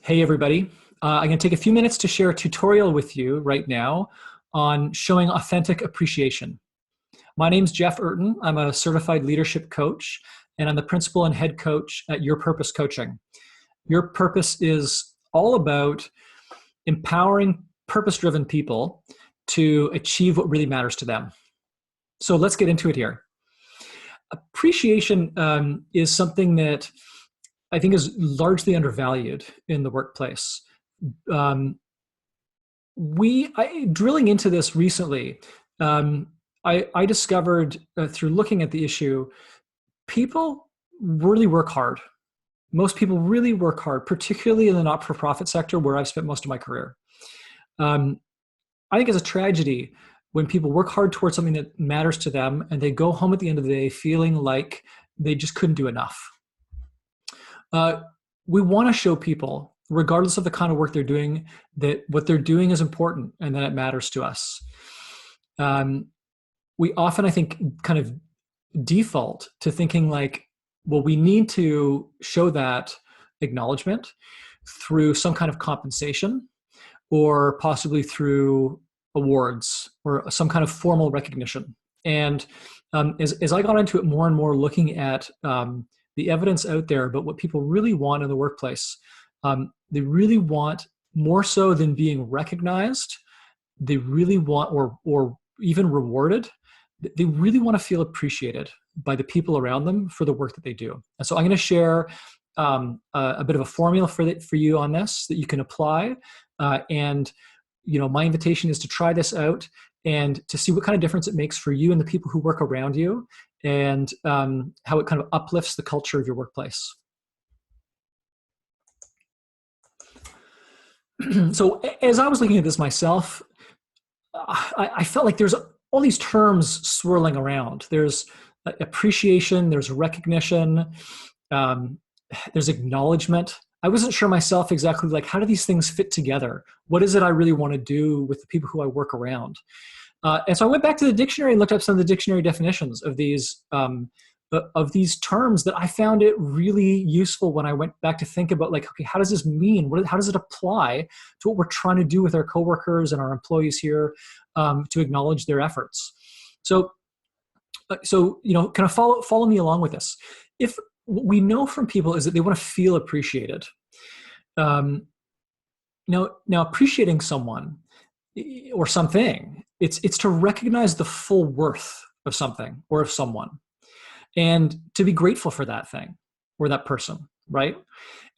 Hey everybody, I'm going to take a few minutes to share a tutorial with you right now on showing authentic appreciation. My name's Jeff Urton. I'm a certified leadership coach, and I'm the principal and head coach at Your Purpose Coaching. Your Purpose is all about empowering purpose-driven people to achieve what really matters to them. So let's get into it here. Appreciation is something that I think is largely undervalued in the workplace. Drilling into this recently, I discovered through looking at the issue, people really work hard. Most people really work hard, particularly in the not-for-profit sector where I've spent most of my career. I think it's a tragedy when people work hard towards something that matters to them and they go home at the end of the day feeling like they just couldn't do enough. We want to show people, regardless of the kind of work they're doing, that what they're doing is important and that it matters to us. We often, I think, kind of default to thinking like, well, we need to show that acknowledgement through some kind of compensation or possibly through awards or some kind of formal recognition. And as I got into it more and more, looking at the evidence out there about what people really want in the workplace, they really want, more so than being recognized, they really want, or even rewarded, they really want to feel appreciated by the people around them for the work that they do. And so I'm going to share a bit of a formula for you on this that you can apply. And my invitation is to try this out and to see what kind of difference it makes for you and the people who work around you, and how it kind of uplifts the culture of your workplace. So as I was looking at this myself, I felt like there's all these terms swirling around. There's appreciation, there's recognition, there's acknowledgement. I wasn't sure myself exactly, like, how do these things fit together? What is it I really want to do with the people who I work around? And so I went back to the dictionary and looked up some of the dictionary definitions of these terms that I found it really useful when I went back to think about, like, okay, how does this mean? How does it apply to what we're trying to do with our coworkers and our employees here to acknowledge their efforts? So kind of follow me along with this. If what we know from people is that they want to feel appreciated. Now appreciating someone or something, it's to recognize the full worth of something or of someone, and to be grateful for that thing or that person, right?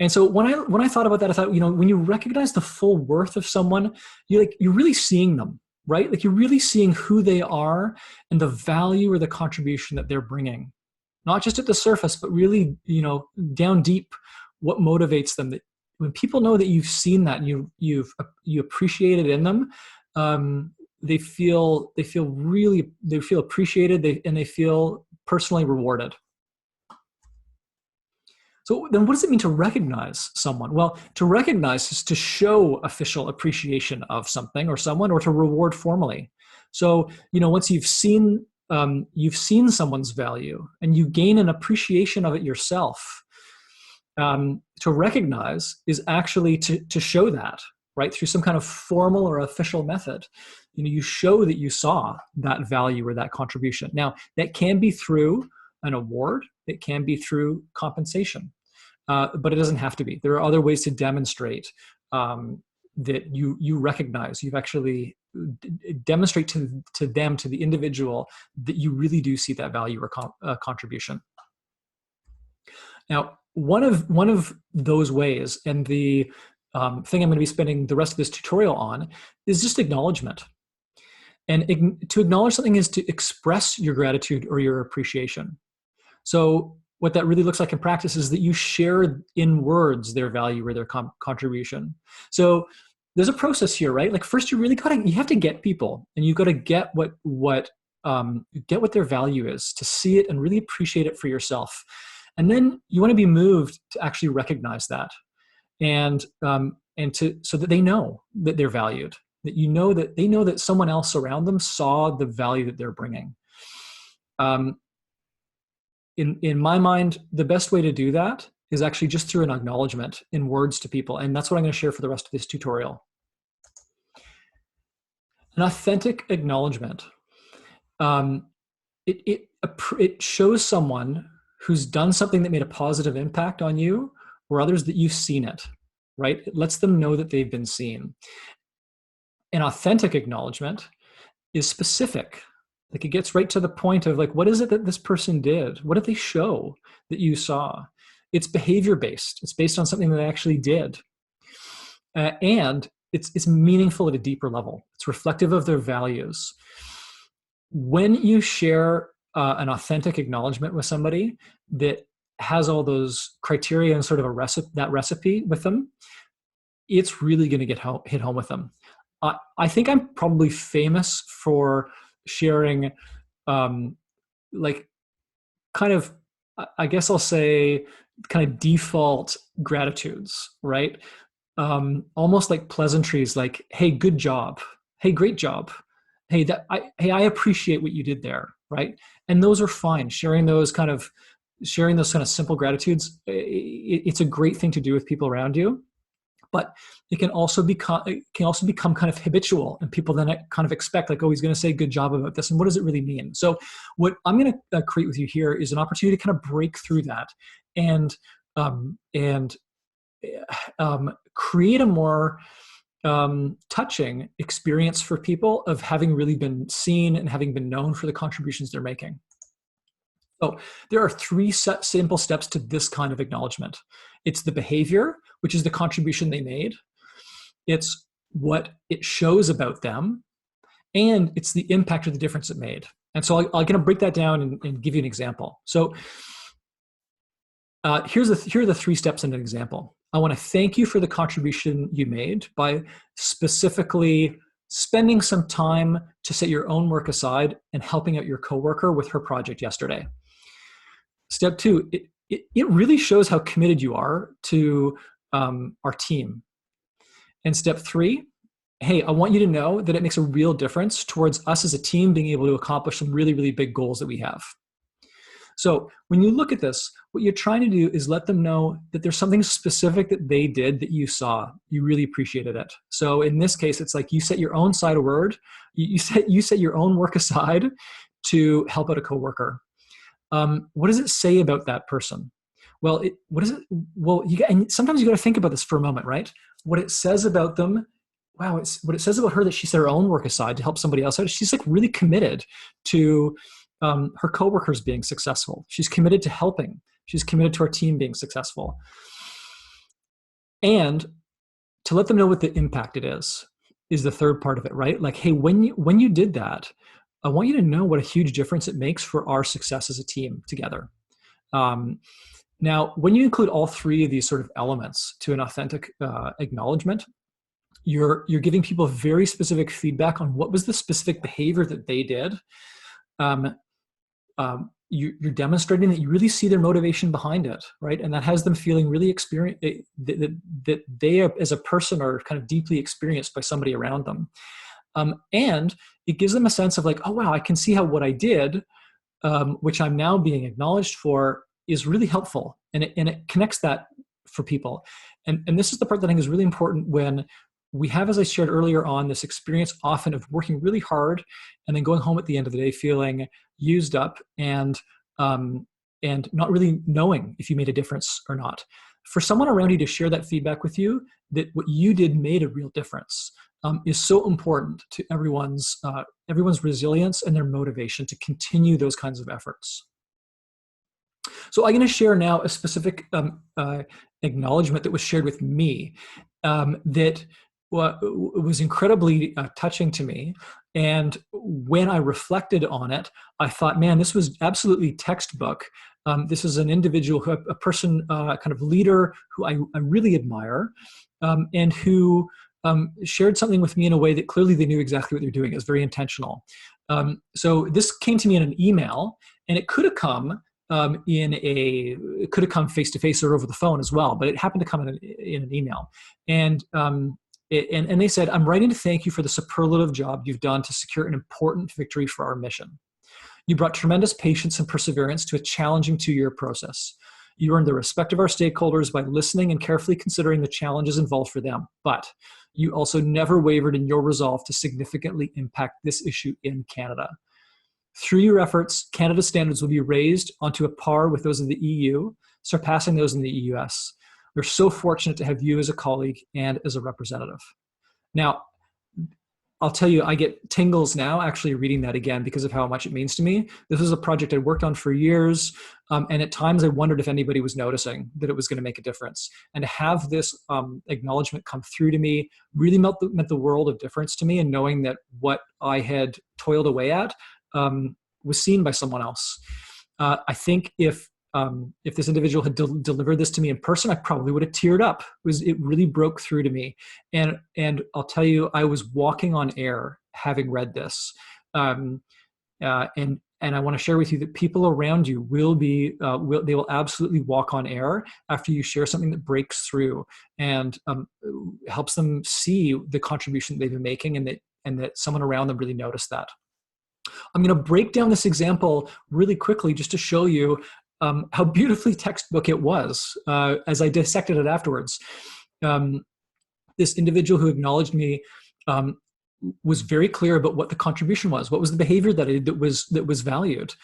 And so when I thought about that, I thought, when you recognize the full worth of someone, you're really seeing them, right? Like, you're really seeing who they are and the value or the contribution that they're bringing, not just at the surface, but really, down deep, what motivates them. That when people know that you've seen that and you appreciate it in them, they feel appreciated, and they feel personally rewarded. So then what does it mean to recognize someone? Well, to recognize is to show official appreciation of something or someone, or to reward formally. So, once you've seen someone's value and you gain an appreciation of it yourself, to recognize is actually to show that, right? Through some kind of formal or official method. You show that you saw that value or that contribution. Now, that can be through an award. It can be through compensation, but it doesn't have to be. There are other ways to demonstrate that you recognize, you've actually demonstrate to them, to the individual, that you really do see that value or contribution. Now, one of those ways, and the thing I'm going to be spending the rest of this tutorial on, is just acknowledgement. And to acknowledge something is to express your gratitude or your appreciation. So what that really looks like in practice is that you share in words their value or their contribution. So there's a process here, right? Like, first, you have to get people, and you've got to get what their value is, to see it and really appreciate it for yourself. And then you want to be moved to actually recognize that, and so that they know that they're valued, that they know that someone else around them saw the value that they're bringing. In my mind, the best way to do that is actually just through an acknowledgement in words to people. And that's what I'm going to share for the rest of this tutorial. An authentic acknowledgement. It shows someone who's done something that made a positive impact on you or others that you've seen it, right? It lets them know that they've been seen. An authentic acknowledgement is specific. Like, it gets right to the point of, like, what is it that this person did? What did they show that you saw? It's behavior based. It's based on something that they actually did. And it's meaningful at a deeper level. It's reflective of their values. When you share an authentic acknowledgement with somebody that has all those criteria and sort of that recipe with them, it's really going to hit home with them. I think I'm probably famous for sharing, like, kind of, I guess I'll say, kind of default gratitudes, right? Almost like pleasantries, like, "Hey, good job. Hey, great job. Hey, I appreciate what you did there," right? And those are fine. Sharing those kind of simple gratitudes, it's a great thing to do with people around you. But it can also become kind of habitual, and people then kind of expect, like, oh, he's going to say good job about this, and what does it really mean? So what I'm going to create with you here is an opportunity to kind of break through that and create a more touching experience for people of having really been seen and having been known for the contributions they're making. So there are three simple steps to this kind of acknowledgement. It's the behavior, which is the contribution they made. It's what it shows about them. And it's the impact or the difference it made. And so I'm going to break that down and give you an example. So here are the three steps in an example. I want to thank you for the contribution you made by specifically spending some time to set your own work aside and helping out your coworker with her project yesterday. Step two, it really shows how committed you are to our team. And step three, hey, I want you to know that it makes a real difference towards us as a team being able to accomplish some really, really big goals that we have. So when you look at this, what you're trying to do is let them know that there's something specific that they did that you saw. You really appreciated it. So in this case, it's like you set your own side of word. You set your own work aside to help out a coworker. What does it say about that person? Well, and sometimes you got to think about this for a moment, right? What it says about them. Wow, what it says about her, that she set her own work aside to help somebody else out. She's like really committed to her coworkers being successful. She's committed to helping. She's committed to our team being successful. And to let them know what the impact it is the third part of it, right? Like, hey, when you did that, I want you to know what a huge difference it makes for our success as a team together. Now, when you include all three of these sort of elements to an authentic acknowledgement, you're giving people very specific feedback on what was the specific behavior that they did. You're demonstrating that you really see their motivation behind it, right? And that has them feeling really that they as a person are kind of deeply experienced by somebody around them. And it gives them a sense of like, oh, wow, I can see how what I did, which I'm now being acknowledged for, is really helpful. And it connects that for people. And this is the part that I think is really important when we have, as I shared earlier on, this experience often of working really hard and then going home at the end of the day feeling used up and not really knowing if you made a difference or not. For someone around you to share that feedback with you, that what you did made a real difference, is so important to everyone's resilience and their motivation to continue those kinds of efforts. So I'm going to share now a specific acknowledgement that was shared with me that was incredibly touching to me. And when I reflected on it, I thought, man, this was absolutely textbook. This is an individual, a person, kind of leader who I really admire, and who shared something with me in a way that clearly they knew exactly what they're doing. It was very intentional. So this came to me in an email, and it could have come face-to-face or over the phone as well, but it happened to come in an email. And they said, I'm writing to thank you for the superlative job you've done to secure an important victory for our mission. You brought tremendous patience and perseverance to a challenging 2-year process. You earned the respect of our stakeholders by listening and carefully considering the challenges involved for them. But you also never wavered in your resolve to significantly impact this issue in Canada. Through your efforts, Canada's standards will be raised onto a par with those of the EU, surpassing those in the US. We're so fortunate to have you as a colleague and as a representative. Now, I'll tell you, I get tingles now actually reading that again because of how much it means to me. This was a project I worked on for years, and at times I wondered if anybody was noticing that it was going to make a difference. And to have this acknowledgement come through to me really meant the world of difference to me, and knowing that what I had toiled away at was seen by someone else. I think if this individual had delivered this to me in person, I probably would have teared up. It really broke through to me. And I'll tell you, I was walking on air having read this. And I want to share with you that people around you they will absolutely walk on air after you share something that breaks through and helps them see the contribution they've been making, and that someone around them really noticed that. I'm going to break down this example really quickly just to show you how beautifully textbook it was as I dissected it afterwards. This individual who acknowledged me was very clear about what the contribution was. What was the behavior that was valued?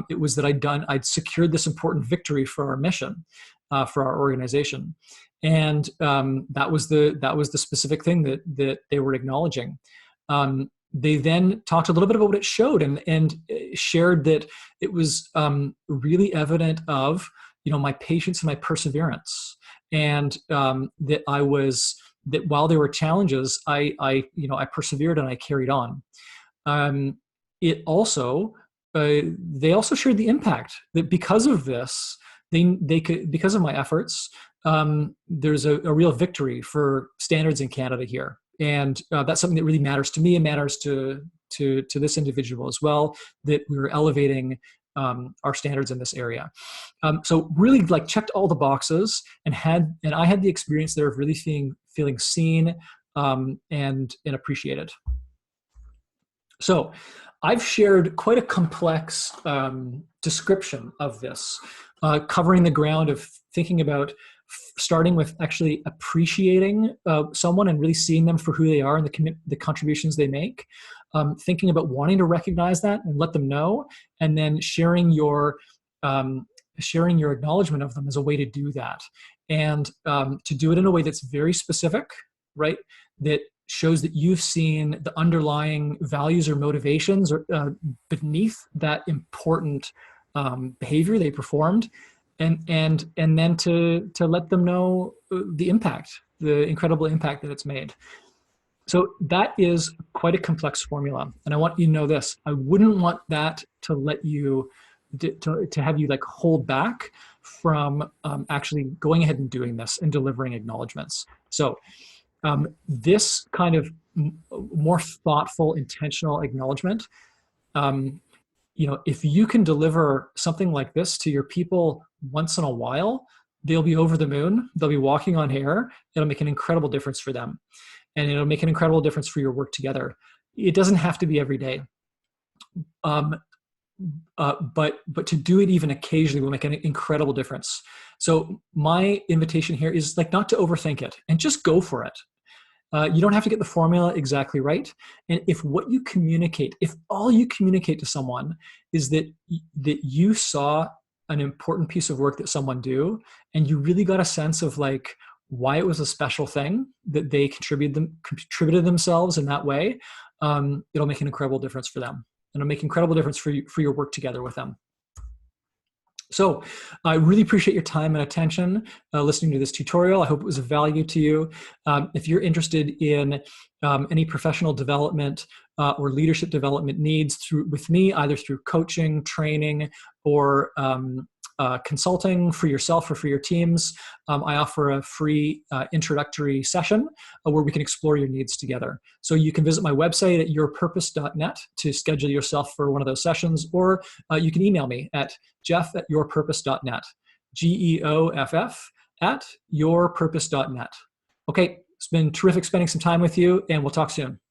It was that I'd secured this important victory for our mission, for our organization, and that was the specific thing that they were acknowledging. They then talked a little bit about what it showed, and shared that it was really evident of my patience and my perseverance, and that while there were challenges, I persevered and I carried on. They also shared the impact that because of this, because of my efforts, there's a real victory for standards in Canada here. And that's something that really matters to me and matters to this individual as well, that we were elevating our standards in this area. So really checked all the boxes, and I had the experience there of really feeling seen and appreciated. So I've shared quite a complex description of this, covering the ground of thinking about starting with actually appreciating someone and really seeing them for who they are and the contributions they make, thinking about wanting to recognize that and let them know, and then sharing your acknowledgement of them as a way to do that, and to do it in a way that's very specific, right? That shows that you've seen the underlying values or motivations or beneath that important behavior they performed. And then to let them know the impact, the incredible impact that it's made. So that is quite a complex formula. And I want you to know this: I wouldn't want that to let you, to have you hold back from actually going ahead and doing this and delivering acknowledgements. So this kind of more thoughtful, intentional acknowledgement, if you can deliver something like this to your people once in a while, they'll be over the moon. They'll be walking on air. It'll make an incredible difference for them. And it'll make an incredible difference for your work together. It doesn't have to be every day. But to do it even occasionally will make an incredible difference. So my invitation here is not to overthink it and just go for it. You don't have to get the formula exactly right. And if all you communicate to someone is that you saw an important piece of work that someone do, and you really got a sense of why it was a special thing that they contributed themselves in that way, it'll make an incredible difference for them. And it'll make an incredible difference for your work together with them. So I really appreciate your time and attention listening to this tutorial. I hope it was of value to you. If you're interested in any professional development or leadership development needs with me, either through coaching, training, or consulting for yourself or for your teams, I offer a free introductory session where we can explore your needs together. So you can visit my website at yourpurpose.net to schedule yourself for one of those sessions, or you can email me at jeff@yourpurpose.net, GEOFF @yourpurpose.net. Okay, it's been terrific spending some time with you, and we'll talk soon.